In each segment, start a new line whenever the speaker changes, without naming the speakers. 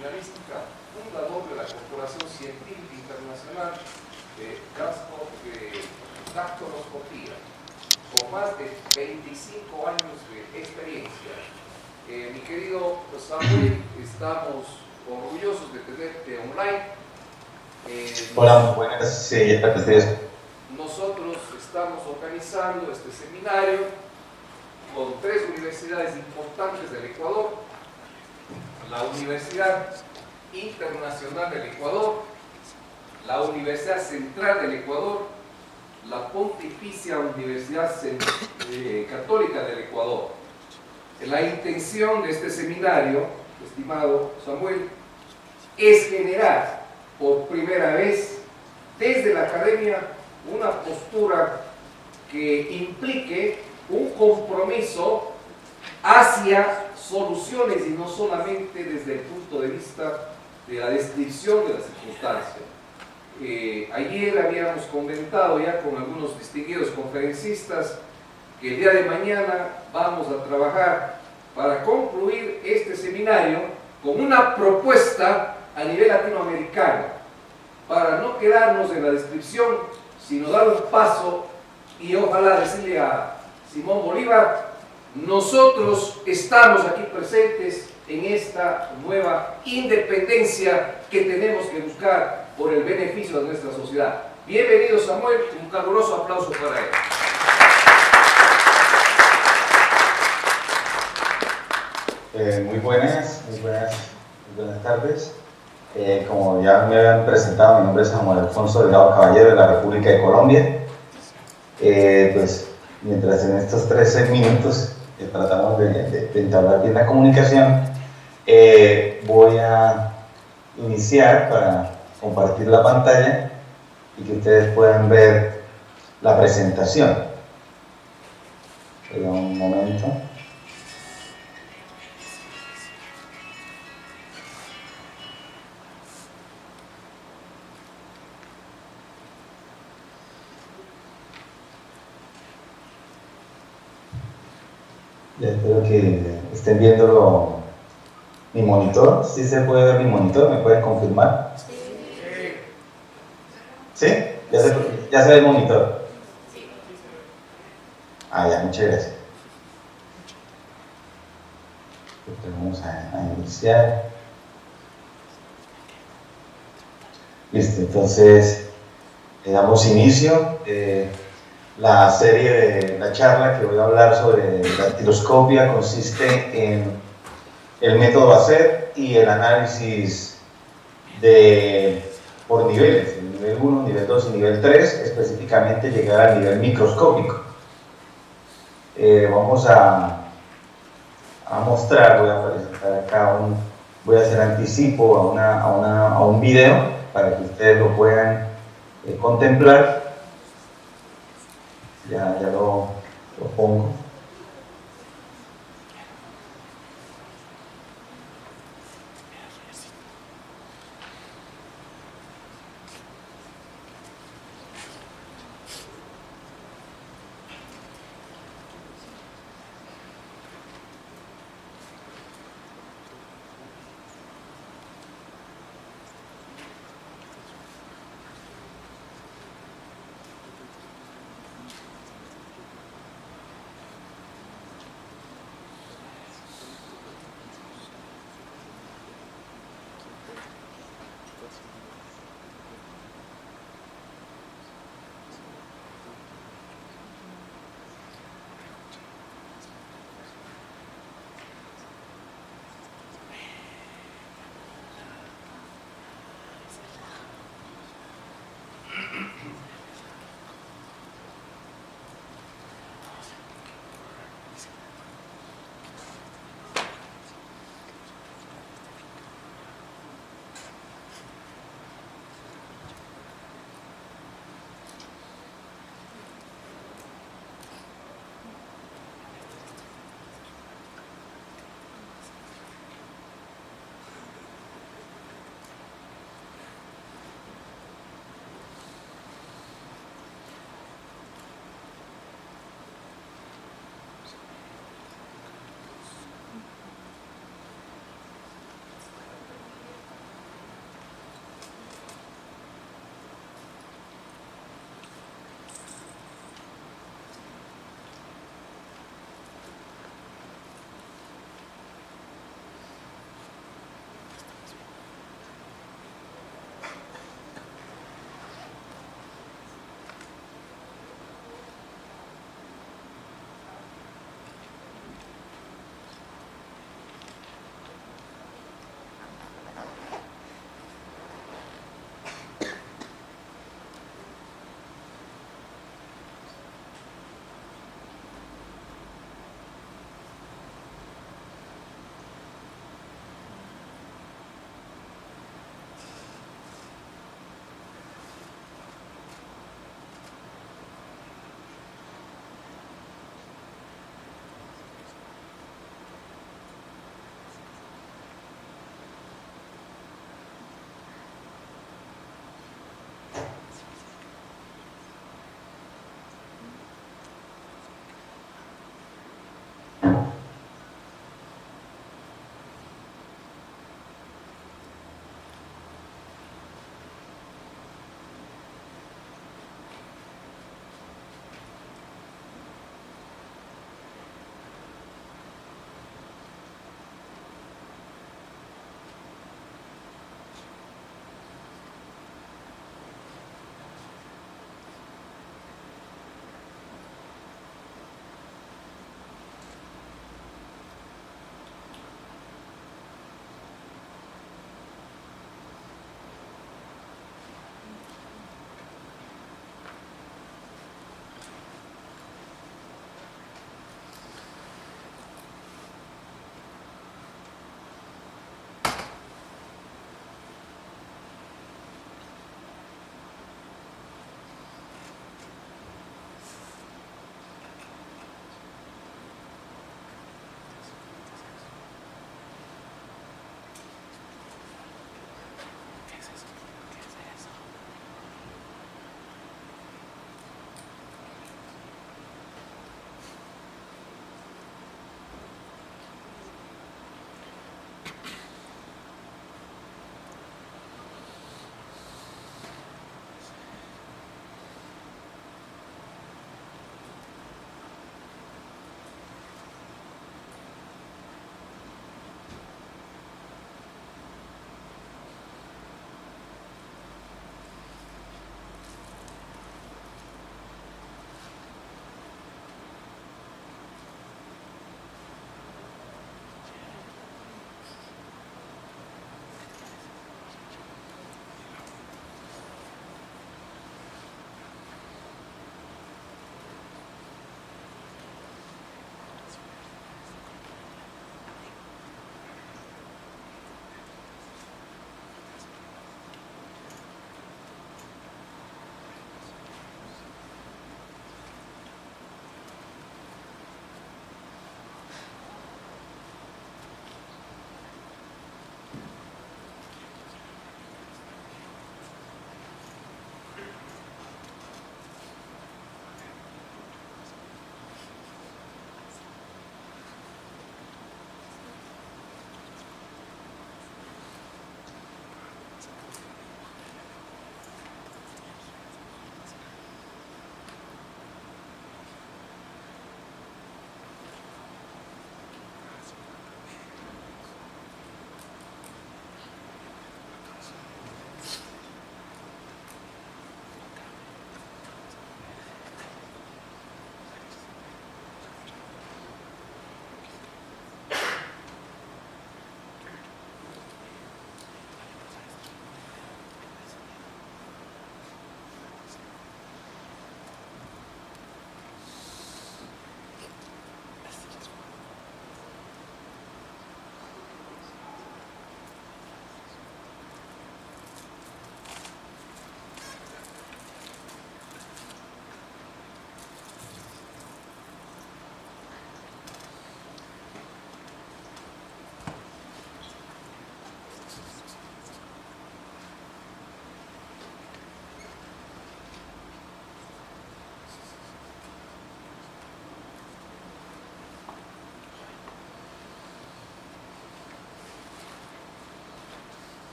Criminalística, fundador de la Corporación Científica Internacional de Dactiloscopía, con más de 25 años de experiencia. Mi querido Samuel, estamos orgullosos de tenerte online.
Hola, muy buenas. Sí,
nosotros estamos organizando este seminario con 3 universidades importantes del Ecuador: la Universidad Internacional del Ecuador, la Universidad Central del Ecuador, la Pontificia Universidad Católica del Ecuador. La intención de este seminario, estimado Samuel, es generar por primera vez desde la academia una postura que implique un compromiso hacia soluciones y no solamente desde el punto de vista de la descripción de las circunstancias. Ayer habíamos comentado ya con algunos distinguidos conferencistas que el día de mañana vamos a trabajar para concluir este seminario con una propuesta a nivel latinoamericano, para no quedarnos en la descripción, sino dar un paso y ojalá decirle a Simón Bolívar: nosotros estamos aquí presentes en esta nueva independencia que tenemos que buscar por el beneficio de nuestra sociedad. Bienvenido, Samuel, un caluroso aplauso para él.
Muy buenas tardes. Como ya me habían presentado, mi nombre es Samuel Alfonso Delgado Caballero, de la República de Colombia. Pues mientras en estos 13 minutos tratamos de entablar bien la comunicación, voy a iniciar para compartir la pantalla y que ustedes puedan ver la presentación. Espera un momento. Ya espero que estén viendo mi monitor. ¿Sí se puede ver mi monitor? ¿Me pueden confirmar? ¿Sí? ¿Ya se ve el monitor? Ya, muchas gracias. Vamos a iniciar. Listo, entonces le damos inicio. La serie de la charla que voy a hablar sobre dactiloscopia consiste en el método ACED y el análisis por niveles, el nivel 1, nivel 2 y nivel 3, específicamente llegar al nivel microscópico. Vamos a mostrar, voy a presentar acá voy a hacer anticipo a un video para que ustedes lo puedan contemplar. Ya lo pongo.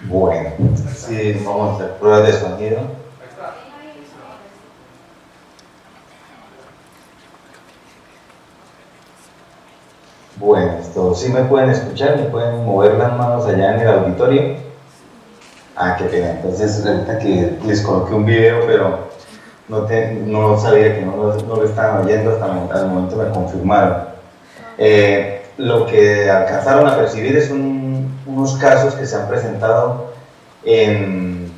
Bueno, sí, vamos a hacer pruebas de sonido. Bueno, esto sí me pueden escuchar, me pueden mover las manos allá en el auditorio. Ah, qué pena, entonces ahorita que les coloqué un video, pero no sabía que no lo estaban oyendo, hasta el momento me confirmaron. Lo que alcanzaron a percibir es unos casos que se han presentado en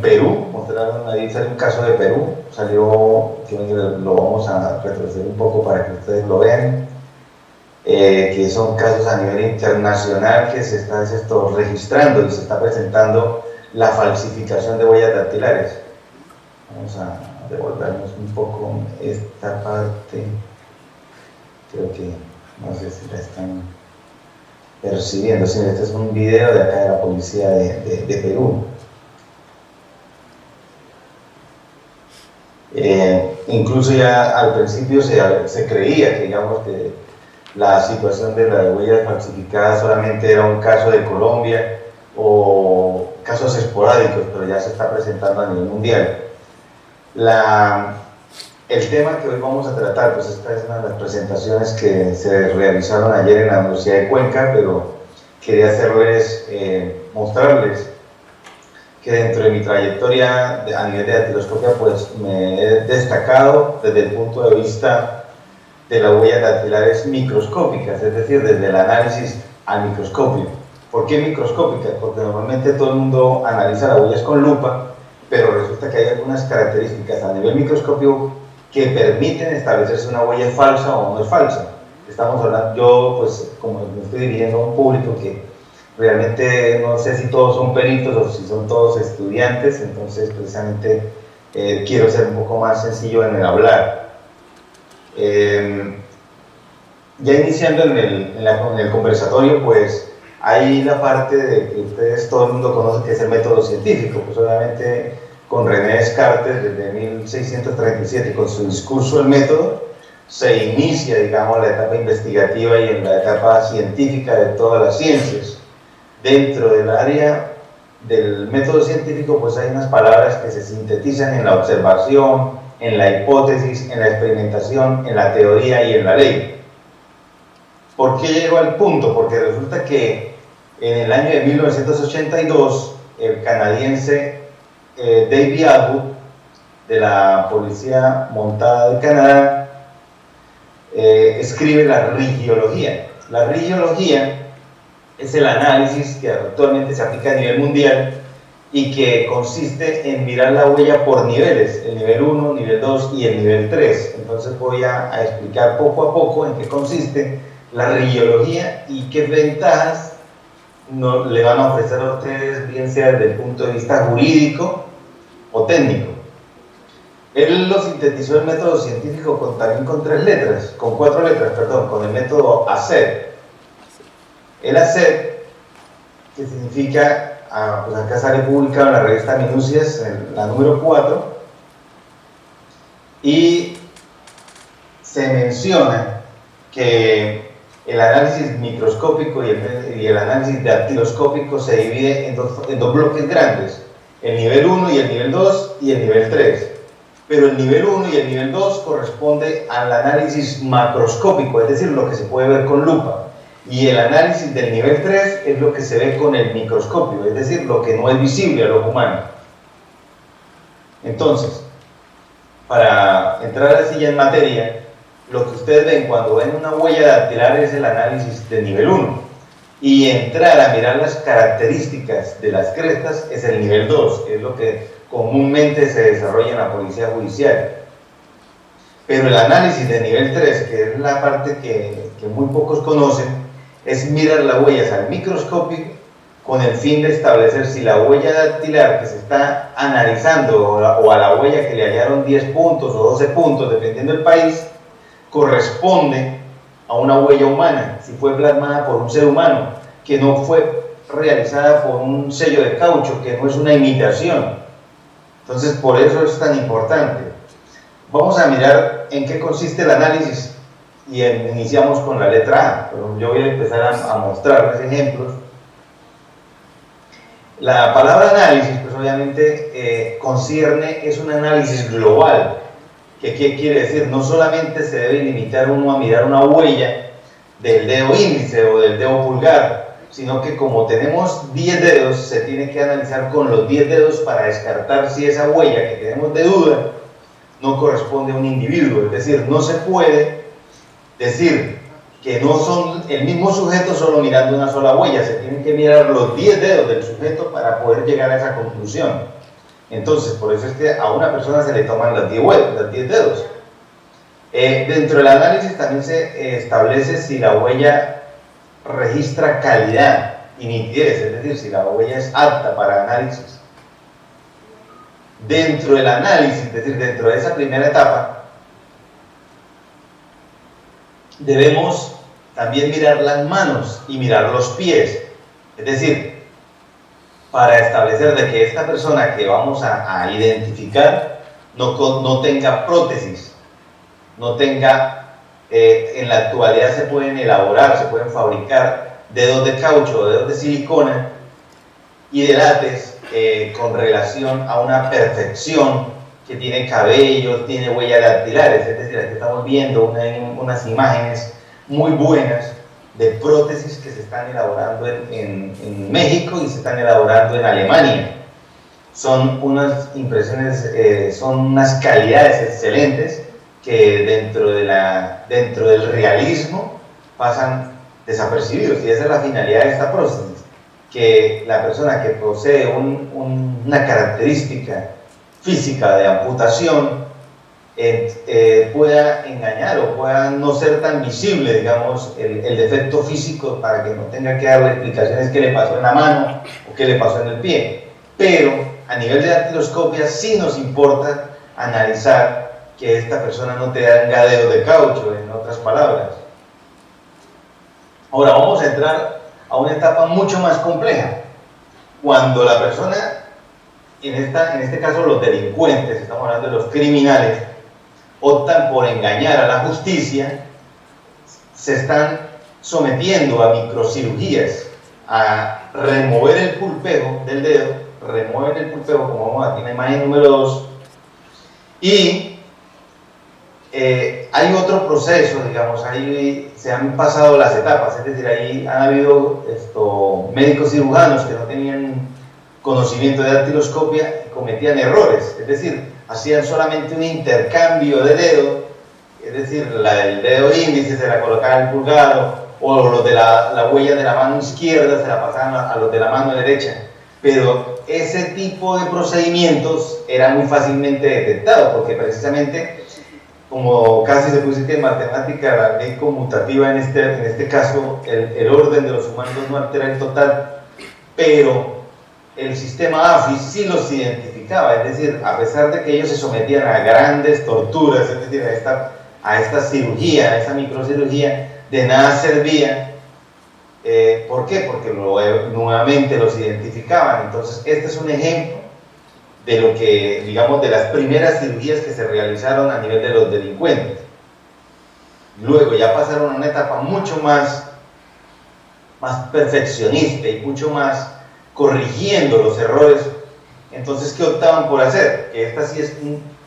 Perú. Mostraron ahí, sale un caso de Perú, salió, lo vamos a retroceder un poco para que ustedes lo vean, que son casos a nivel internacional que se está registrando y se está presentando la falsificación de huellas dactilares. Vamos a devolvernos un poco esta parte, creo que no sé si la están percibiendo. Sí, este es un video de acá de la policía de Perú. Incluso ya al principio se creía que, digamos, que la situación de las huellas falsificadas solamente era un caso de Colombia o casos esporádicos, pero ya se está presentando a nivel mundial. El tema que hoy vamos a tratar, pues esta es una de las presentaciones que se realizaron ayer en la Universidad de Cuenca, pero quería mostrarles que dentro de mi trayectoria a nivel de dactiloscopia, pues me he destacado desde el punto de vista de las huellas dactilares microscópicas, es decir, desde el análisis al microscopio. ¿Por qué microscópicas? Porque normalmente todo el mundo analiza las huellas con lupa, pero resulta que hay algunas características a nivel microscopio que permiten establecer si una huella es falsa o no es falsa. Estamos hablando, yo pues como me estoy dirigiendo a un público que realmente no sé si todos son peritos o si son todos estudiantes, entonces precisamente quiero ser un poco más sencillo en el hablar. Ya iniciando en el conversatorio, pues hay la parte de que ustedes, todo el mundo conoce que es el método científico, pues obviamente con René Descartes desde 1637 con su discurso El método se inicia, digamos, la etapa investigativa y en la etapa científica de todas las ciencias. Dentro del área del método científico, pues hay unas palabras que se sintetizan en la observación, en la hipótesis, en la experimentación, en la teoría y en la ley. ¿Por qué llego al punto? Porque resulta que en el año de 1982 el canadiense David Atwood, de la Policía Montada de Canadá, escribe la rigiología. La rigiología es el análisis que actualmente se aplica a nivel mundial y que consiste en mirar la huella por niveles, el nivel 1, nivel 2 y el nivel 3. Entonces voy a explicar poco a poco en qué consiste la rigiología y qué ventajas le van a ofrecer a ustedes, bien sea desde el punto de vista jurídico o técnico. Él lo sintetizó el método científico también con 4 letras, con el método ACED. El ACED, que significa, pues acá sale publicado en la revista Minucias, en la número 4, y se menciona que el análisis microscópico y el análisis dactiloscópico se divide en dos bloques grandes, el nivel 1 y el nivel 2 y el nivel 3. Pero el nivel 1 y el nivel 2 corresponde al análisis macroscópico, es decir, lo que se puede ver con lupa. Y el análisis del nivel 3 es lo que se ve con el microscopio, es decir, lo que no es visible al ojo humano. Entonces, para entrar así ya en materia, lo que ustedes ven cuando ven una huella dactilar es el análisis de nivel 1. Y entrar a mirar las características de las crestas es el nivel 2, que es lo que comúnmente se desarrolla en la policía judicial. Pero el análisis de nivel 3, que es la parte que muy pocos conocen, es mirar las huellas al microscopio con el fin de establecer si la huella dactilar que se está analizando o a la huella que le hallaron 10 puntos o 12 puntos, dependiendo del país, corresponde a una huella humana, si fue plasmada por un ser humano, que no fue realizada por un sello de caucho, que no es una imitación. Entonces, por eso es tan importante. Vamos a mirar en qué consiste el análisis y iniciamos con la letra A, pero yo voy a empezar a mostrarles ejemplos. La palabra análisis, pues obviamente concierne, es un análisis global. ¿Qué quiere decir? No solamente se debe limitar uno a mirar una huella del dedo índice o del dedo pulgar, sino que como tenemos 10 dedos, se tiene que analizar con los 10 dedos para descartar si esa huella que tenemos de duda no corresponde a un individuo. Es decir, no se puede decir que no son el mismo sujeto solo mirando una sola huella, se tienen que mirar los 10 dedos del sujeto para poder llegar a esa conclusión. Entonces, por eso es que a una persona se le toman los 10 dedos. Dentro del análisis también se establece si la huella registra calidad y nitidez, es decir, si la huella es apta para análisis. Dentro del análisis, es decir, dentro de esa primera etapa, debemos también mirar las manos y mirar los pies, es decir, para establecer de que esta persona que vamos a identificar no tenga prótesis, no tenga, en la actualidad se pueden elaborar, se pueden fabricar dedos de caucho o dedos de silicona y de látex con relación a una perfección que tiene cabello, tiene huellas dactilares, es decir, aquí estamos viendo unas imágenes muy buenas de prótesis que se están elaborando en México y se están elaborando en Alemania. Son unas impresiones, son unas calidades excelentes que dentro del realismo pasan desapercibidos, y esa es la finalidad de esta prótesis, que la persona que posee una característica física de amputación pueda engañar o pueda no ser tan visible, digamos, el defecto físico, para que no tenga que darle explicaciones qué le pasó en la mano o qué le pasó en el pie. Pero a nivel de dactiloscopia sí nos importa analizar que esta persona no tenga dedos de caucho, en otras palabras. Ahora vamos a entrar a una etapa mucho más compleja. Cuando la persona, en este caso los delincuentes, estamos hablando de los criminales, optan por engañar a la justicia, se están sometiendo a microcirugías, a remover el pulpero del dedo, remueven el pulpero, como vamos aquí en la imagen número 2, y hay otro proceso, digamos, ahí se han pasado las etapas, es decir, ahí han habido médicos cirujanos que no tenían conocimiento de dactiloscopia y cometían errores, es decir, hacían solamente un intercambio de dedo, es decir, el dedo índice se la colocaban en el pulgar, o los de la huella de la mano izquierda se la pasaban a los de la mano derecha, pero ese tipo de procedimientos era muy fácilmente detectado, porque precisamente, como casi se puede decir que en matemática la ley conmutativa en este caso, el orden de los humanos no altera el total, pero el sistema AFIS sí los identificaba, es decir, a pesar de que ellos se sometían a grandes torturas, es decir, a esta cirugía, a esta microcirugía, de nada servía. ¿Por qué? Porque nuevamente los identificaban. Entonces, este es un ejemplo de lo que, digamos, de las primeras cirugías que se realizaron a nivel de los delincuentes. Luego ya pasaron a una etapa mucho más perfeccionista y mucho más corrigiendo los errores. Entonces, ¿qué optaban por hacer? Que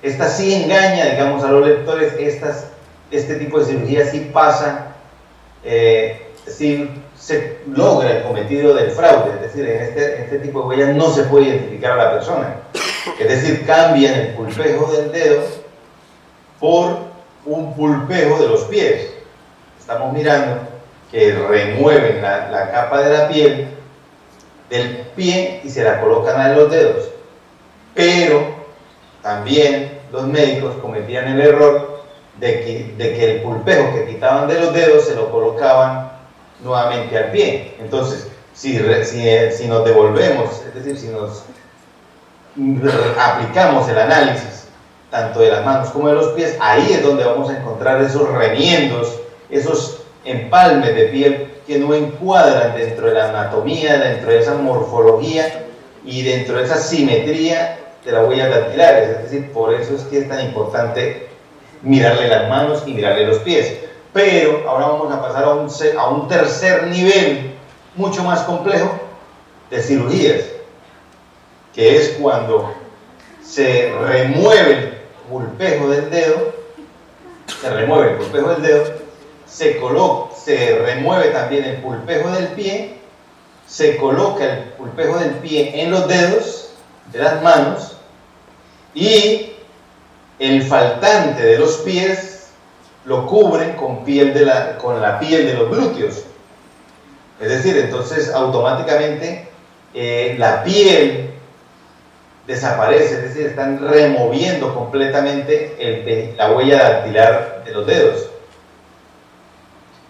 esta sí engaña, digamos, a los lectores. Este tipo de cirugía sí pasa, sí se logra el cometido del fraude, es decir, en este tipo de huellas no se puede identificar a la persona, es decir, cambian el pulpejo del dedo por un pulpejo de los pies. Estamos mirando que remueven la capa de la piel del pie y se la colocan a los dedos, pero también los médicos cometían el error de que el pulpejo que quitaban de los dedos se lo colocaban nuevamente al pie. Entonces, si nos devolvemos, es decir, si nos aplicamos el análisis tanto de las manos como de los pies, ahí es donde vamos a encontrar esos remiendos, esos empalmes de piel que no encuadran dentro de la anatomía, dentro de esa morfología y dentro de esa simetría de las huellas dactilares. Es decir, por eso es que es tan importante mirarle las manos y mirarle los pies. Pero ahora vamos a pasar a un tercer nivel mucho más complejo de cirugías, que es cuando se remueve el pulpejo del dedo, se remueve también el pulpejo del pie, se coloca el pulpejo del pie en los dedos de las manos y el faltante de los pies lo cubren con la piel de los glúteos. Es decir, entonces automáticamente la piel desaparece, es decir, están removiendo completamente la huella dactilar de los dedos.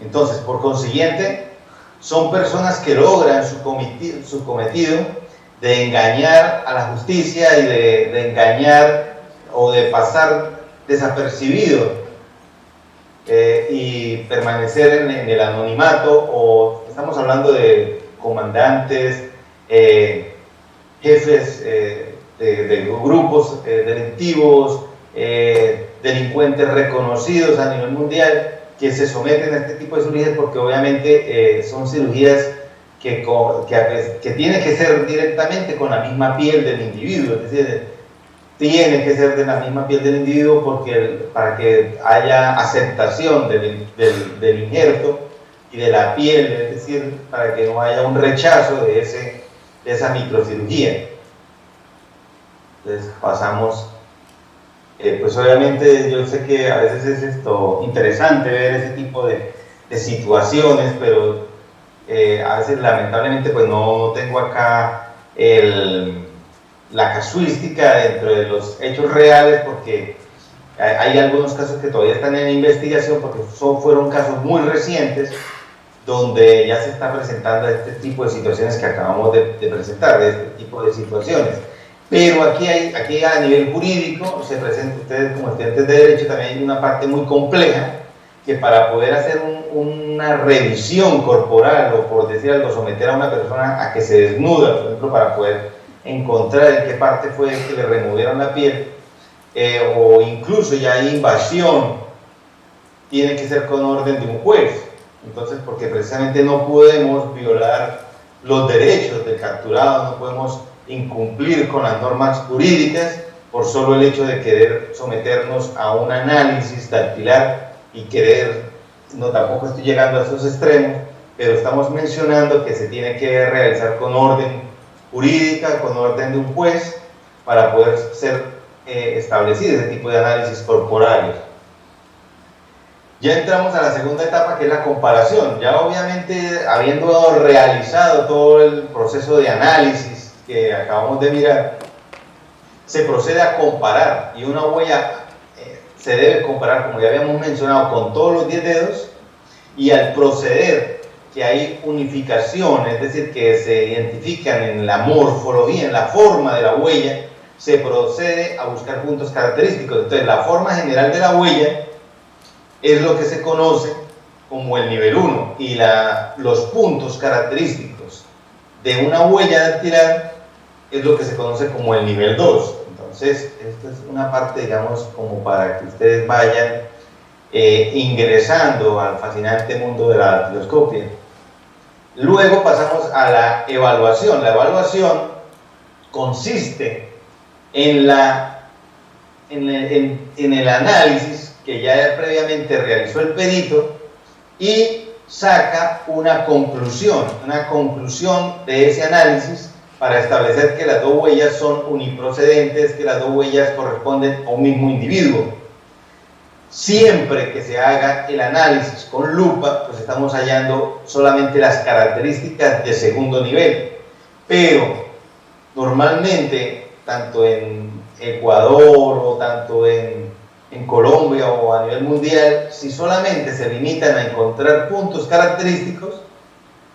Entonces, por consiguiente, son personas que logran su cometido de engañar a la justicia y de engañar o de pasar desapercibido y permanecer en el anonimato. O estamos hablando de comandantes, jefes de grupos delictivos, delincuentes reconocidos a nivel mundial, que se someten a este tipo de cirugías, porque obviamente son cirugías que tienen que ser directamente con la misma piel del individuo. Es decir, tiene que ser de la misma piel del individuo para que haya aceptación del injerto y de la piel, es decir, para que no haya un rechazo de esa microcirugía. Entonces pasamos, pues obviamente yo sé que a veces es interesante ver ese tipo de situaciones, pero a veces lamentablemente pues no tengo acá la casuística dentro de los hechos reales, porque hay algunos casos que todavía están en investigación, porque fueron casos muy recientes donde ya se está presentando este tipo de situaciones que acabamos de presentar, de este tipo de situaciones. Pero aquí a nivel jurídico se presenta, ustedes como estudiantes de Derecho también hay una parte muy compleja, que para poder hacer una revisión corporal, o por decir algo, someter a una persona a que se desnuda, por ejemplo, para poder encontrar en qué parte fue que le removieron la piel, o incluso ya hay invasión, tiene que ser con orden de un juez. Entonces, porque precisamente no podemos violar los derechos del capturado, no podemos incumplir con las normas jurídicas por solo el hecho de querer someternos a un análisis dactilar y tampoco estoy llegando a esos extremos, pero estamos mencionando que se tiene que realizar con orden jurídica, con orden de un juez, para poder ser establecido ese tipo de análisis corporales. Ya entramos a la segunda etapa, que es la comparación. Ya obviamente, habiendo realizado todo el proceso de análisis que acabamos de mirar, se procede a comparar, y una huella se debe comparar, como ya habíamos mencionado, con todos los 10 dedos, y al proceder que hay unificación, es decir, que se identifican en la morfología, en la forma de la huella, se procede a buscar puntos característicos. Entonces, la forma general de la huella es lo que se conoce como el nivel 1, y los puntos característicos de una huella dactilar es lo que se conoce como el nivel 2. Entonces, esta es una parte, digamos, como para que ustedes vayan ingresando al fascinante mundo de la dactiloscopia. Luego pasamos a la evaluación. La evaluación consiste en el análisis que ya previamente realizó el perito, y saca una conclusión de ese análisis para establecer que las dos huellas son uniprocedentes, que las dos huellas corresponden a un mismo individuo. Siempre que se haga el análisis con lupa, pues estamos hallando solamente las características de segundo nivel, pero normalmente, tanto en Ecuador o tanto en Colombia o a nivel mundial, si solamente se limitan a encontrar puntos característicos,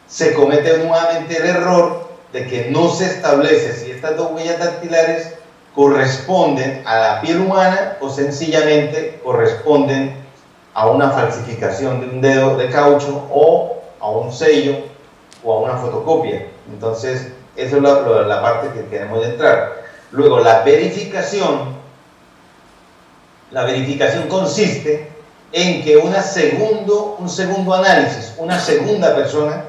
se comete nuevamente el error de que no se establece si estas dos huellas dactilares corresponden a la piel humana o sencillamente corresponden a una falsificación de un dedo de caucho o a un sello o a una fotocopia. Entonces, esa es la parte que queremos entrar. Luego, la verificación consiste en que un segundo análisis, una segunda persona,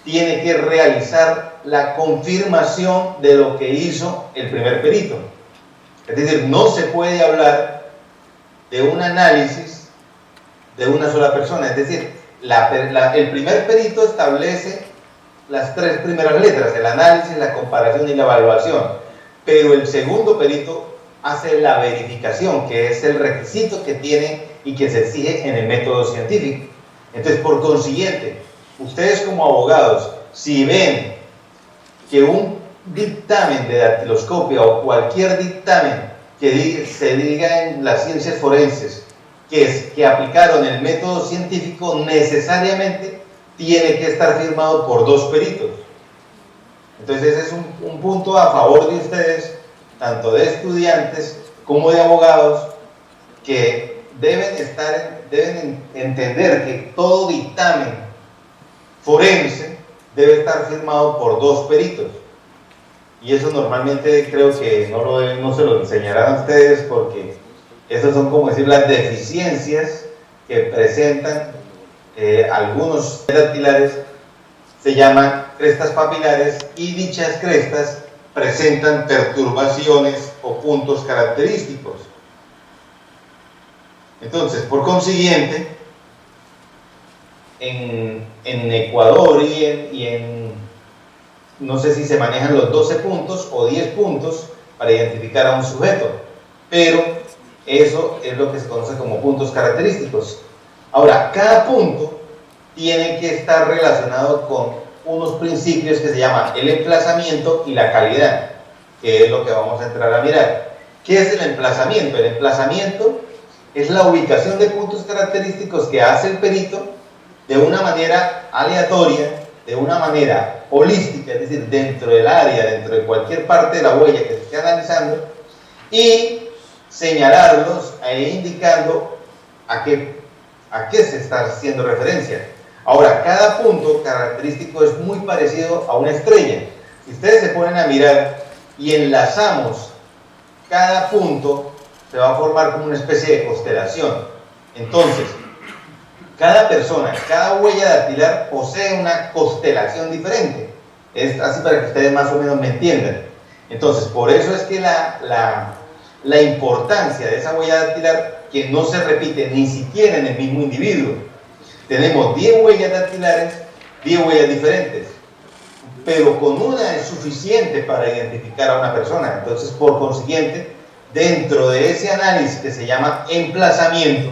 tiene que realizar la confirmación de lo que hizo el primer perito. Es decir, no se puede hablar de un análisis de una sola persona. Es decir, el primer perito establece las 3 primeras letras, el análisis, la comparación y la evaluación. Pero el segundo perito hace la verificación, que es el requisito que tiene y que se exige en el método científico. Entonces, por consiguiente, ustedes como abogados, si ven que un dictamen de dactiloscopia o cualquier dictamen que se diga en las ciencias forenses que aplicaron el método científico, necesariamente tiene que estar firmado por 2 peritos. Entonces ese es un punto a favor de ustedes, tanto de estudiantes como de abogados, que deben entender que todo dictamen forense debe estar firmado por 2 peritos. Y eso normalmente creo que no se lo enseñarán a ustedes, porque esas son, como decir, las deficiencias que presentan algunos dactilares. Se llaman crestas papilares, y dichas crestas presentan perturbaciones o puntos característicos. Entonces, por consiguiente, en Ecuador no sé si se manejan los 12 puntos o 10 puntos para identificar a un sujeto, pero eso es lo que se conoce como puntos característicos. Ahora, cada punto tiene que estar relacionado con unos principios que se llaman el emplazamiento y la calidad, que es lo que vamos a entrar a mirar. ¿Qué es el emplazamiento? El emplazamiento es la ubicación de puntos característicos que hace el perito de una manera aleatoria, de una manera holística, es decir, dentro del área, dentro de cualquier parte de la huella que se esté analizando, y señalarlos e indicando a qué se está haciendo referencia. Ahora, cada punto característico es muy parecido a una estrella. Si ustedes se ponen a mirar y enlazamos cada punto, se va a formar como una especie de constelación. Entonces, cada persona, cada huella dactilar posee una constelación diferente. Es así para que ustedes más o menos me entiendan. Entonces, por eso es que la importancia de esa huella dactilar, que no se repite ni siquiera en el mismo individuo. Tenemos 10 huellas dactilares, 10 huellas diferentes, pero con una es suficiente para identificar a una persona. Entonces, por consiguiente, dentro de ese análisis que se llama emplazamiento,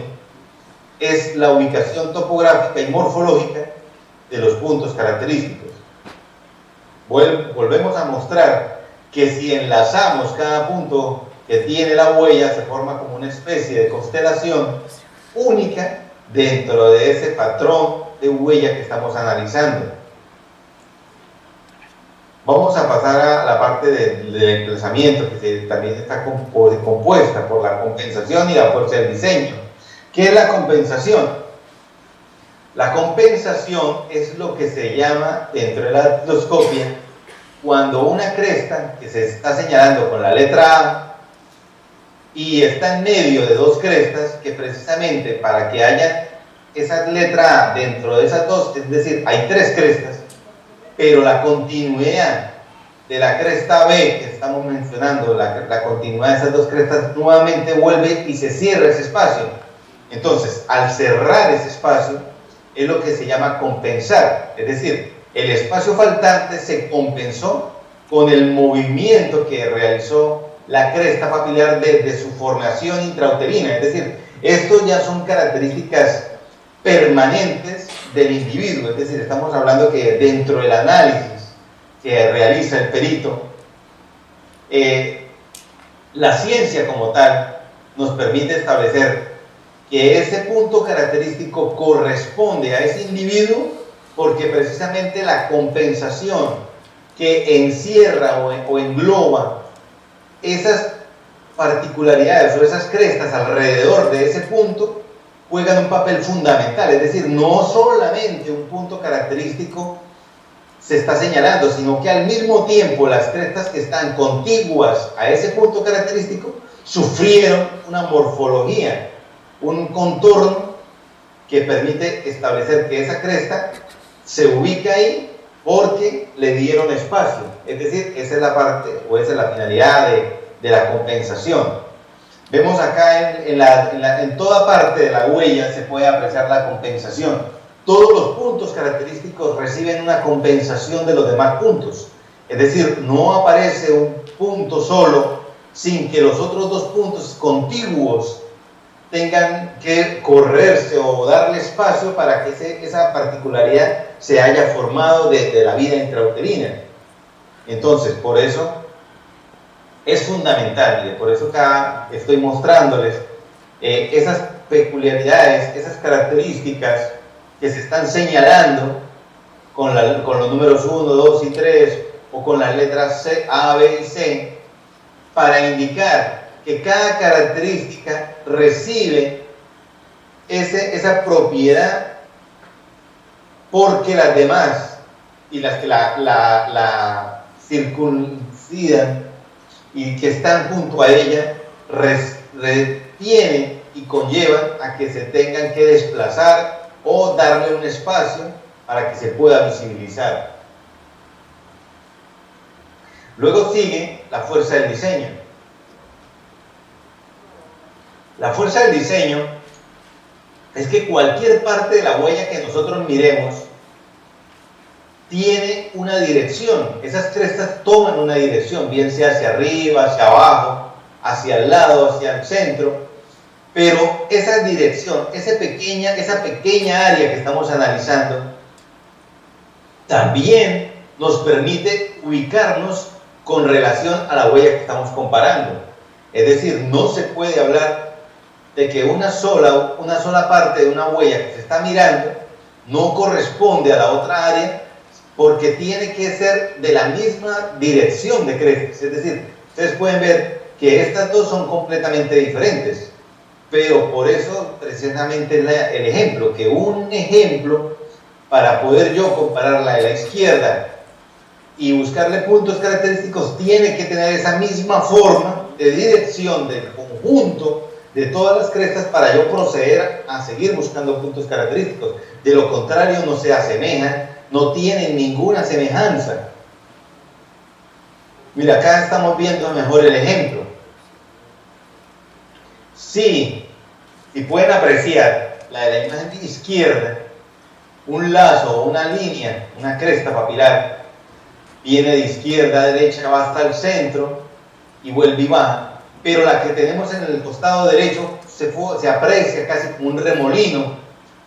es la ubicación topográfica y morfológica de los puntos característicos. Volvemos a mostrar que si enlazamos cada punto que tiene la huella, se forma como una especie de constelación única dentro de ese patrón de huella que estamos analizando. Vamos a pasar a la parte del emplazamiento, que también está compuesta por la compensación y la fuerza del diseño. ¿Qué es la compensación? La compensación es lo que se llama dentro de la dactiloscopia cuando una cresta que se está señalando con la letra A y está en medio de 2 crestas, que precisamente para que haya esa letra A dentro de esas 2, es decir, hay 3 crestas, pero la continuidad de la cresta B que estamos mencionando, la continuidad de esas 2 crestas nuevamente vuelve y se cierra ese espacio. Entonces, al cerrar ese espacio, es lo que se llama compensar, es decir, el espacio faltante se compensó con el movimiento que realizó la cresta papilar desde su formación intrauterina. Es decir, estos ya son características permanentes del individuo. Es decir, estamos hablando que dentro del análisis que realiza el perito, la ciencia como tal nos permite establecer que ese punto característico corresponde a ese individuo, porque precisamente la compensación que encierra o engloba esas particularidades o esas crestas alrededor de ese punto juegan un papel fundamental, es decir, no solamente un punto característico se está señalando, sino que al mismo tiempo las crestas que están contiguas a ese punto característico sufrieron una morfología, un contorno que permite establecer que esa cresta se ubica ahí porque le dieron espacio. Es decir, esa es la parte o esa es la finalidad de la compensación. Vemos acá en toda parte de la huella se puede apreciar la compensación. Todos los puntos característicos reciben una compensación de los demás puntos. Es decir, no aparece un punto solo sin que los otros dos puntos contiguos tengan que correrse o darle espacio para que esa particularidad se haya formado de la vida intrauterina. Entonces, por eso es fundamental, y por eso acá estoy mostrándoles esas peculiaridades, esas características que se están señalando con los números 1, 2 y 3 o con las letras C, A, B y C, para indicar que cada característica recibe esa propiedad porque las demás y las que la circuncidan y que están junto a ella retienen y conllevan a que se tengan que desplazar o darle un espacio para que se pueda visibilizar. Luego sigue la fuerza del diseño. La fuerza del diseño es que cualquier parte de la huella que nosotros miremos tiene una dirección. Esas crestas toman una dirección, bien sea hacia arriba, hacia abajo, hacia el lado, hacia el centro. Pero esa dirección, esa pequeña área que estamos analizando, también nos permite ubicarnos con relación a la huella que estamos comparando. Es decir, no se puede hablar de que una sola parte de una huella que se está mirando no corresponde a la otra área, porque tiene que ser de la misma dirección de crestas. Es decir, ustedes pueden ver que estas dos son completamente diferentes, pero por eso precisamente el ejemplo, que un ejemplo para poder yo comparar la de la izquierda y buscarle puntos característicos tiene que tener esa misma forma de dirección del conjunto de todas las crestas para yo proceder a seguir buscando puntos característicos. De lo contrario no se asemejan, no tienen ninguna semejanza. Mira, acá estamos viendo mejor el ejemplo. Si pueden apreciar la de la imagen de izquierda, un lazo o una línea, una cresta papilar, viene de izquierda a derecha, va hasta el centro y vuelve y baja. Pero la que tenemos en el costado derecho se aprecia casi como un remolino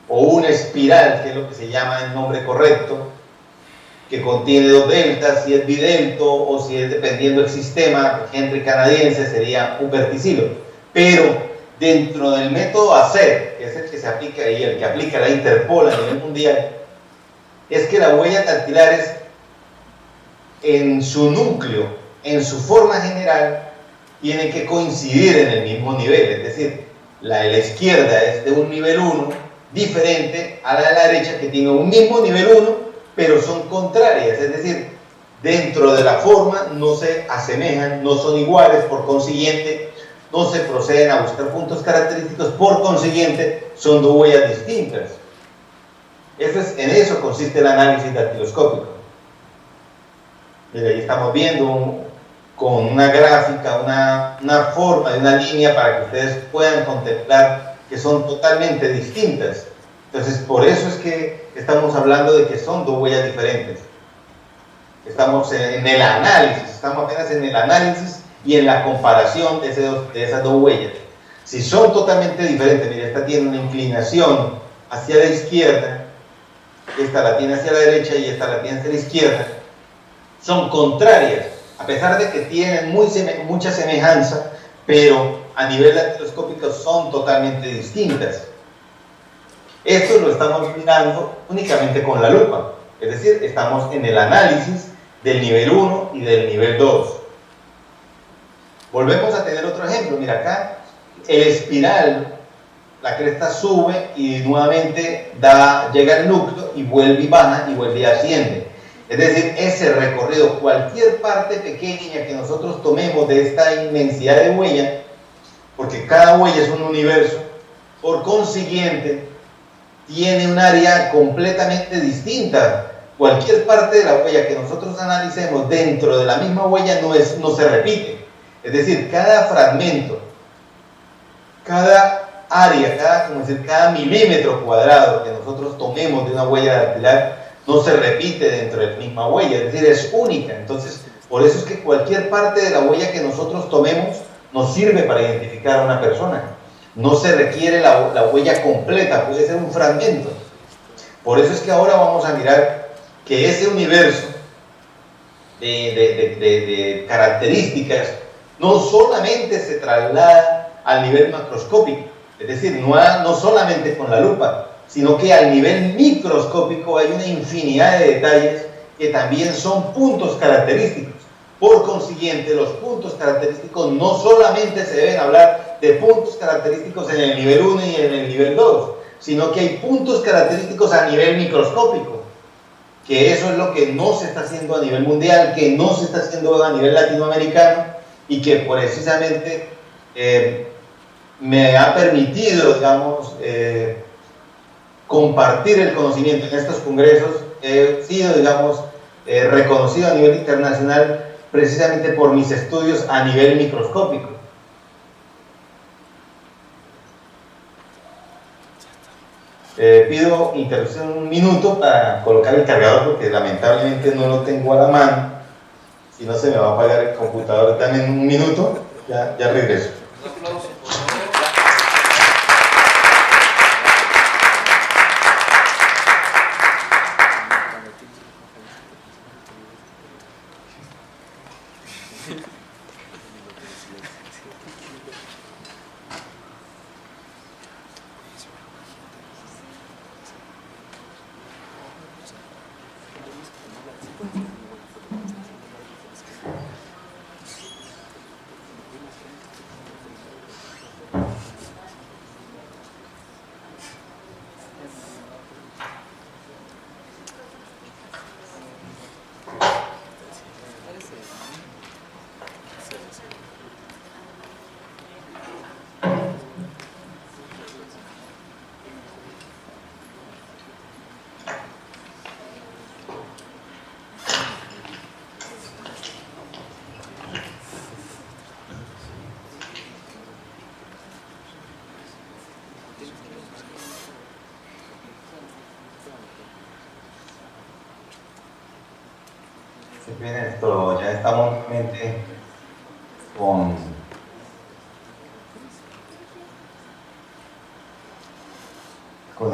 o una espiral, que es lo que se llama el nombre correcto, que contiene dos deltas, si es bidelto o si es, dependiendo del sistema Henry canadiense, sería un verticilo. Pero dentro del método ACER, que es el que se aplica y el que aplica la Interpol a nivel mundial, es que las huellas dactilares en su núcleo, en su forma general, tienen que coincidir en el mismo nivel. Es decir, la de la izquierda es de un nivel 1 diferente a la de la derecha, que tiene un mismo nivel 1 pero son contrarias. Es decir, dentro de la forma no se asemejan, no son iguales, por consiguiente no se proceden a buscar puntos característicos, por consiguiente son dos huellas distintas. En eso consiste el análisis dactiloscópico. Mira, ahí estamos viendo con una gráfica, una forma de una línea para que ustedes puedan contemplar que son totalmente distintas. Entonces, por eso es que estamos hablando de que son dos huellas diferentes. Estamos en el análisis, estamos apenas en el análisis y en la comparación de esas dos huellas. Si son totalmente diferentes, mira, esta tiene una inclinación hacia la izquierda, esta la tiene hacia la derecha y esta la tiene hacia la izquierda, son contrarias, a pesar de que tienen mucha semejanza, pero a nivel dactiloscópico son totalmente distintas. Esto lo estamos mirando únicamente con la lupa, es decir, estamos en el análisis del nivel 1 y del nivel 2. Volvemos a tener otro ejemplo. Mira acá, el espiral la cresta sube y nuevamente llega al núcleo y vuelve y baja y vuelve y asciende. Es decir, ese recorrido, cualquier parte pequeña que nosotros tomemos de esta inmensidad de huella, porque cada huella es un universo, por consiguiente, tiene un área completamente distinta. Cualquier parte de la huella que nosotros analicemos dentro de la misma huella no se repite. Es decir, cada fragmento, cada área, cada milímetro cuadrado que nosotros tomemos de una huella dactilar no se repite dentro de la misma huella, es decir, es única. Entonces, por eso es que cualquier parte de la huella que nosotros tomemos nos sirve para identificar a una persona. No se requiere la huella completa, puede ser un fragmento. Por eso es que ahora vamos a mirar que ese universo de características no solamente se traslada al nivel macroscópico, es decir, no solamente con la lupa, sino que al nivel microscópico hay una infinidad de detalles que también son puntos característicos. Por consiguiente, los puntos característicos no solamente se deben hablar de puntos característicos en el nivel 1 y en el nivel 2, sino que hay puntos característicos a nivel microscópico, que eso es lo que no se está haciendo a nivel mundial, que no se está haciendo a nivel latinoamericano, y que precisamente me ha permitido, digamos, compartir el conocimiento en estos congresos. He sido, digamos, reconocido a nivel internacional precisamente por mis estudios a nivel microscópico. Pido interrupción un minuto para colocar el cargador, porque lamentablemente no lo tengo a la mano, si no se me va a apagar el computador. Dame un minuto, ya regreso.
Un aplauso, por favor.
Bien, esto ya estamos nuevamente con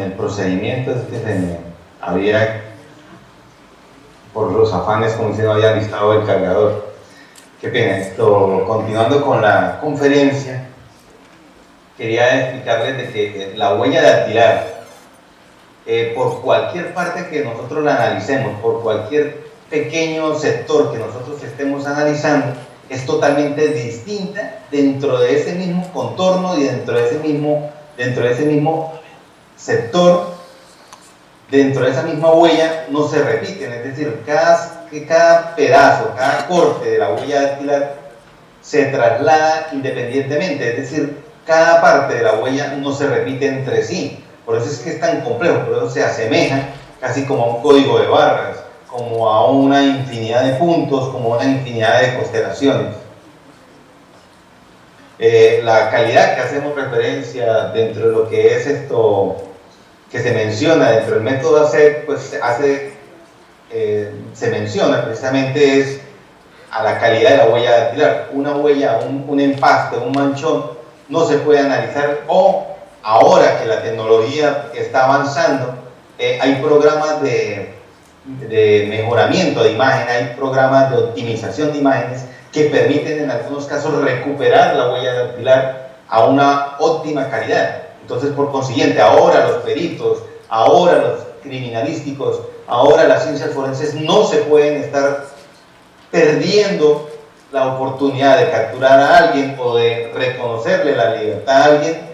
el procedimiento. Es que se me había, por los afanes, como si no había listado el cargador. Qué pena. Esto, continuando con la conferencia, quería explicarles de que la huella dactilar, por cualquier parte que nosotros la analicemos, por cualquier pequeño sector que nosotros estemos analizando, es totalmente distinta dentro de ese mismo contorno y dentro de ese mismo sector, dentro de esa misma huella, no se repiten. Es decir, cada pedazo, cada corte de la huella dactilar se traslada independientemente, es decir, cada parte de la huella no se repite entre sí. Por eso es que es tan complejo, por eso se asemeja casi como a un código de barras, como a una infinidad de puntos, como a una infinidad de constelaciones. La calidad que hacemos referencia dentro de lo que es esto que se menciona dentro del método ACEP, pues se menciona precisamente es a la calidad de la huella dactilar. Una huella, un empaste, un manchón, no se puede analizar, o ahora que la tecnología está avanzando, hay programas de mejoramiento de imagen, hay programas de optimización de imágenes que permiten en algunos casos recuperar la huella dactilar a una óptima calidad. Entonces, por consiguiente, ahora los peritos, ahora los criminalísticos, ahora las ciencias forenses no se pueden estar perdiendo la oportunidad de capturar a alguien o de reconocerle la libertad a alguien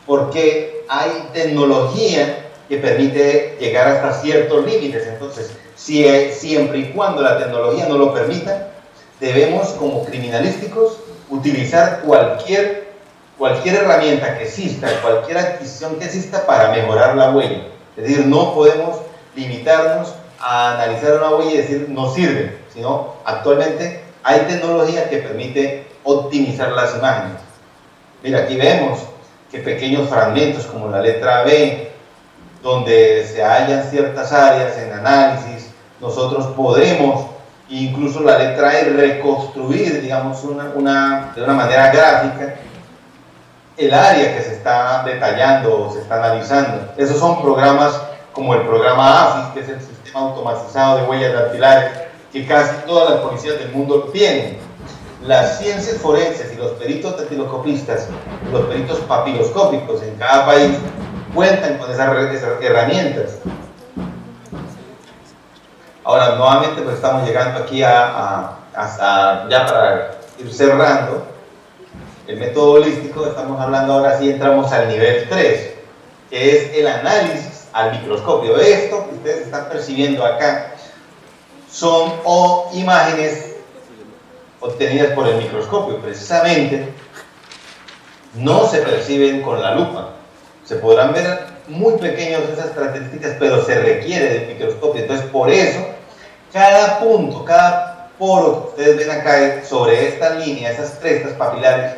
porque hay tecnología que permite llegar hasta ciertos límites. Entonces, siempre y cuando la tecnología no lo permita, debemos, como criminalísticos, utilizar cualquier herramienta que exista, cualquier adquisición que exista para mejorar la huella. Es decir, no podemos limitarnos a analizar una huella y decir no sirve, sino actualmente hay tecnología que permite optimizar las imágenes. Mira, aquí vemos que pequeños fragmentos como la letra B, donde se hallan ciertas áreas en análisis, nosotros podemos, incluso la letra E, reconstruir, digamos, de una manera gráfica el área que se está detallando o se está analizando. Esos son programas como el programa AFIS, que es el Sistema Automatizado de Huellas Dactilares, que casi todas las policías del mundo tienen. Las ciencias forenses y los peritos dactiloscopistas, los peritos papiloscópicos en cada país cuentan con esas herramientas. Ahora, nuevamente, pues estamos llegando aquí hasta ya para ir cerrando el método holístico. Estamos hablando ahora sí, entramos al nivel 3, que es el análisis al microscopio. Esto que ustedes están percibiendo acá son imágenes obtenidas por el microscopio. Precisamente no se perciben con la lupa. Se podrán ver muy pequeños esas características, pero se requiere del microscopio. Entonces, por eso, cada punto, cada poro que ustedes ven acá sobre esta línea, esas crestas papilares,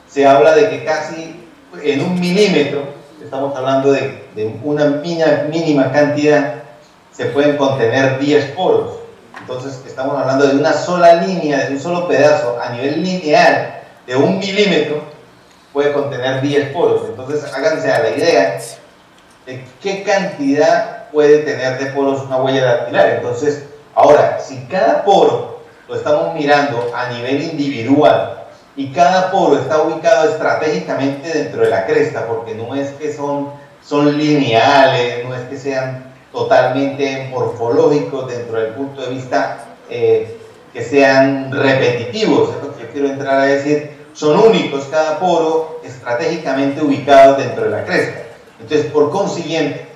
se habla de que casi en 1 milímetro, estamos hablando de una mínima cantidad, se pueden contener 10 poros. Entonces, estamos hablando de una sola línea, de un solo pedazo, a nivel lineal, de 1 milímetro, puede contener 10 poros. Entonces, háganse a la idea de qué cantidad puede tener de poros una huella dactilar. Entonces, ahora, si cada poro lo estamos mirando a nivel individual y cada poro está ubicado estratégicamente dentro de la cresta, porque no es que son lineales, no es que sean totalmente morfológicos dentro del punto de vista que sean repetitivos, es lo que yo quiero entrar a decir, son únicos cada poro estratégicamente ubicados dentro de la cresta. Entonces, por consiguiente,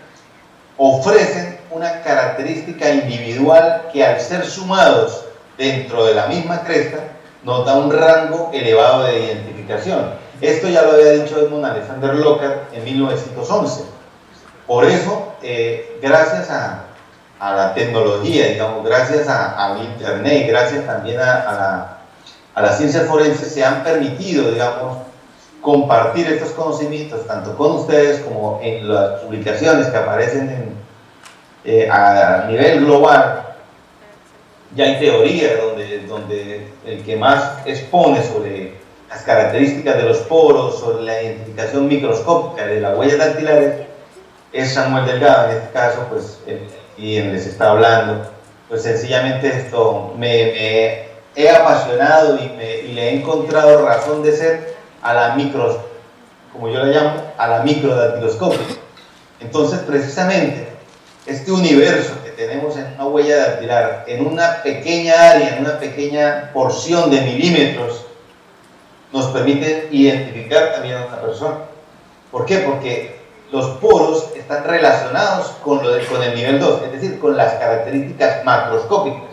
ofrecen una característica individual que al ser sumados dentro de la misma cresta nos da un rango elevado de identificación. Esto ya lo había dicho Edmund Alexander Lockhart en 1911. Por eso, gracias a la tecnología, digamos, gracias al internet, gracias también a las ciencias forenses, se han permitido, digamos, compartir estos conocimientos tanto con ustedes como en las publicaciones que aparecen a nivel global. Ya hay teoría donde el que más expone sobre las características de los poros, sobre la identificación microscópica de las huellas dactilares, es Samuel Delgado. En este caso, pues, quien les está hablando. Pues sencillamente esto me he apasionado y le he encontrado razón de ser a la como yo la llamo, a la microdactiloscopia. Entonces, precisamente, este universo que tenemos en una huella dactilar, en una pequeña área, en una pequeña porción de milímetros, nos permite identificar también a una persona. ¿Por qué? Porque los poros están relacionados con el nivel 2, es decir, con las características macroscópicas.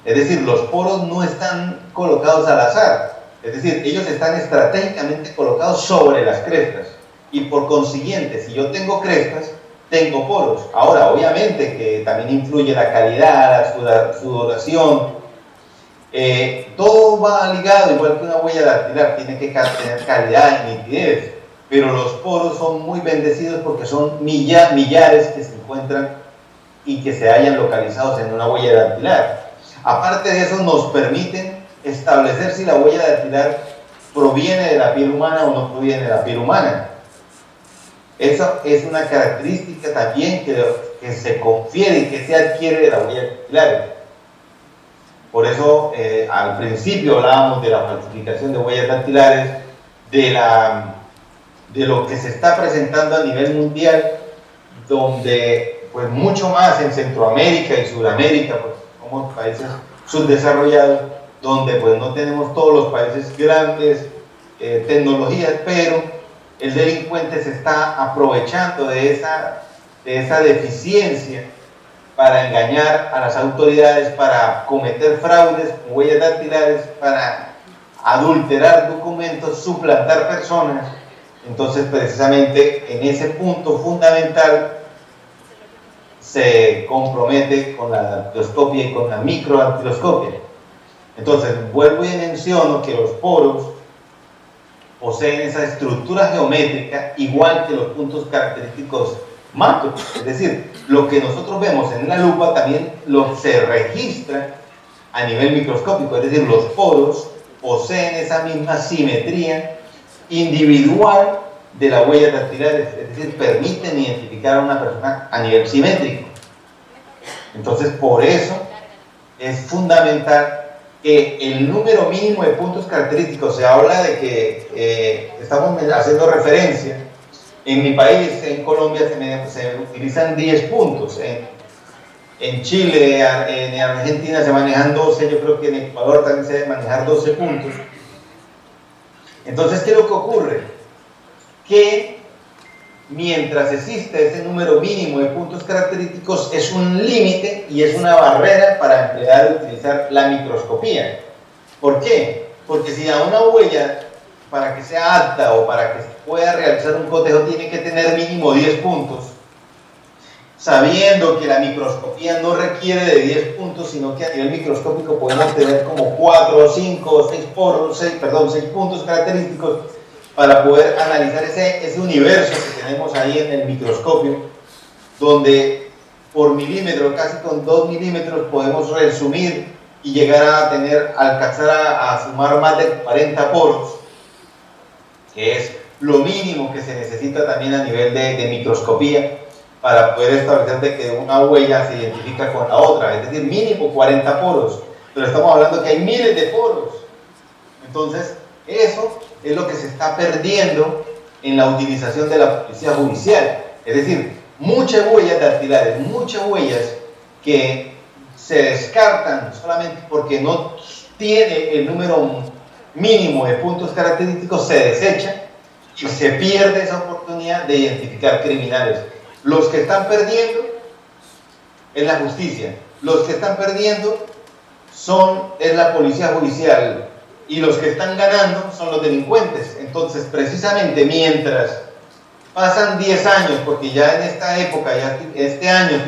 Es decir, los poros no están colocados al azar, es decir, ellos están estratégicamente colocados sobre las crestas. Y por consiguiente, si yo tengo crestas, tengo poros. Ahora, obviamente que también influye la calidad, la sudoración. Todo va ligado, igual que una huella dactilar, tiene que tener calidad y nitidez. Pero los poros son muy bendecidos porque son millares que se encuentran y que se hallan localizados en una huella dactilar. Aparte de eso, nos permiten establecer si la huella dactilar proviene de la piel humana o no proviene de la piel humana. Eso es una característica también que se confiere y que se adquiere de la huella dactilar. Por eso, al principio hablábamos de la falsificación de huellas dactilares, de lo que se está presentando a nivel mundial, donde pues mucho más en Centroamérica y Sudamérica, pues somos países subdesarrollados, donde pues no tenemos todos los países grandes tecnologías, pero el delincuente se está aprovechando de esa deficiencia para engañar a las autoridades, para cometer fraudes con huellas dactilares, para adulterar documentos, suplantar personas. Entonces, precisamente en ese punto fundamental se compromete con la dactiloscopia y con la microdactiloscopia. Entonces, vuelvo y menciono que los poros poseen esa estructura geométrica igual que los puntos característicos macro, es decir, lo que nosotros vemos en la lupa también se registra a nivel microscópico, es decir, los poros poseen esa misma simetría individual de la huella dactilar, es decir, permiten identificar a una persona a nivel simétrico. Entonces, por eso es fundamental que el número mínimo de puntos característicos, se habla de que estamos haciendo referencia. En mi país, en Colombia, se utilizan 10 puntos. En Chile, en Argentina se manejan 12, yo creo que en Ecuador también se debe manejar 12 puntos. Entonces, ¿qué es lo que ocurre? Que mientras existe ese número mínimo de puntos característicos, es un límite y es una barrera para emplear y utilizar la microscopía. ¿Por qué? Porque si a una huella, para que sea apta o para que se pueda realizar un cotejo, tiene que tener mínimo 10 puntos, sabiendo que la microscopía no requiere de 10 puntos, sino que a nivel microscópico podemos tener como 4, 5, 6 puntos característicos para poder analizar ese universo que tenemos ahí en el microscopio, donde por milímetro, casi con 2 milímetros, podemos resumir y llegar a alcanzar a sumar más de 40 poros, que es lo mínimo que se necesita también a nivel de microscopía para poder establecer de que una huella se identifica con la otra, es decir, mínimo 40 poros, pero estamos hablando que hay miles de poros. Entonces, eso es lo que se está perdiendo en la utilización de la policía judicial, es decir, muchas huellas dactilares, muchas huellas que se descartan solamente porque no tiene el número mínimo de puntos característicos, se desechan y se pierde esa oportunidad de identificar criminales. Los que están perdiendo es la justicia, los que están perdiendo es la policía judicial, y los que están ganando son los delincuentes. Entonces, precisamente mientras pasan 10 años, porque ya en esta época, ya este año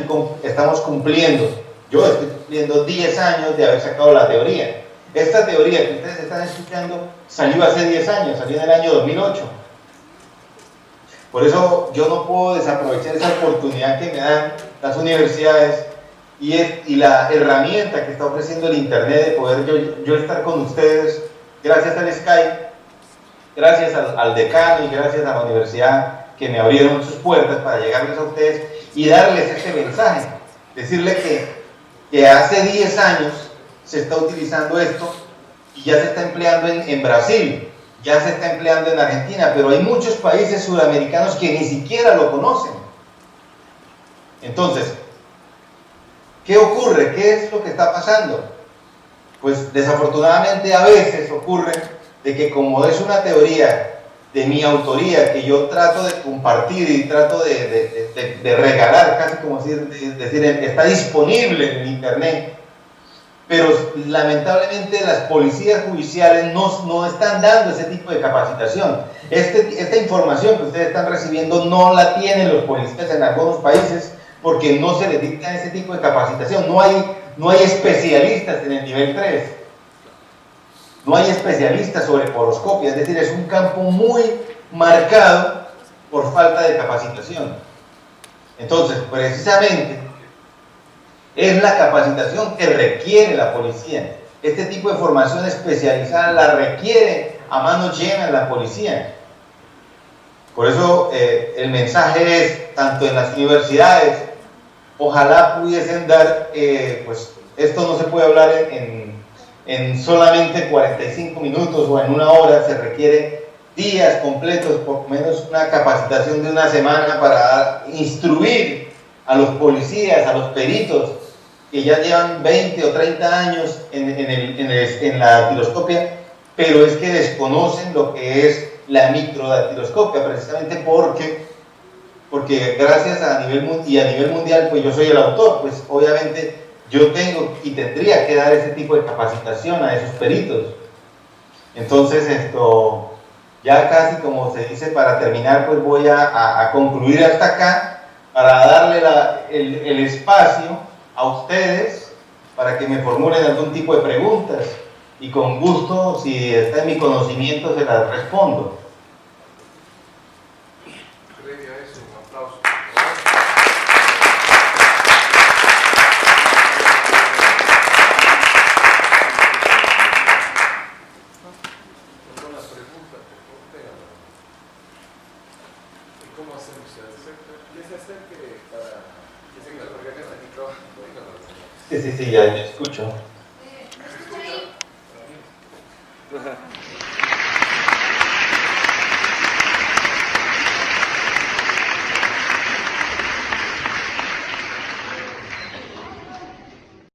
estamos cumpliendo, yo estoy cumpliendo 10 años de haber sacado la teoría. Esta teoría que ustedes están escuchando salió hace 10 años, salió en el año 2008. Por eso yo no puedo desaprovechar esa oportunidad que me dan las universidades y la herramienta que está ofreciendo el Internet de poder yo estar con ustedes gracias al Skype, gracias al decano y gracias a la universidad que me abrieron sus puertas para llegarles a ustedes y darles este mensaje, decirles que hace 10 años se está utilizando esto y ya se está empleando en Brasil, ya se está empleando en Argentina, pero hay muchos países sudamericanos que ni siquiera lo conocen. Entonces, ¿qué ocurre? ¿Qué es lo que está pasando? Pues desafortunadamente a veces ocurre de que como es una teoría de mi autoría que yo trato de compartir y trato de regalar, casi como decir, está disponible en Internet, pero lamentablemente las policías judiciales no están dando ese tipo de capacitación. Esta información que ustedes están recibiendo no la tienen los policías en algunos países porque no se les dicta ese tipo de capacitación. No hay especialistas en el nivel 3. No hay especialistas sobre poroscopia, es decir, es un campo muy marcado por falta de capacitación. Entonces, precisamente, es la capacitación que requiere la policía. Este tipo de formación especializada la requiere a mano llena la policía. Por eso el mensaje es, tanto en las universidades, ojalá pudiesen dar, pues esto no se puede hablar en solamente 45 minutos o en una hora, se requiere días completos, por lo menos una capacitación de una semana para instruir a los policías, a los peritos, que ya llevan 20 o 30 años en la dactiloscopia, pero es que desconocen lo que es la microdactiloscopia, precisamente porque gracias a nivel mundial, pues yo soy el autor, pues obviamente yo tengo y tendría que dar ese tipo de capacitación a esos peritos. Entonces ya casi como se dice, para terminar, pues voy a concluir hasta acá, para darle el espacio a ustedes para que me formulen algún tipo de preguntas, y con gusto, si está en mi conocimiento, se las respondo.
Previo a eso, un aplauso. Algunas preguntas, por favor. ¿Y cómo hacemos? ¿Se acerca? ¿Qué se acerque para que se me porque acá está el micrófono?
Sí, ya escucho.
¿Me escucha ahí?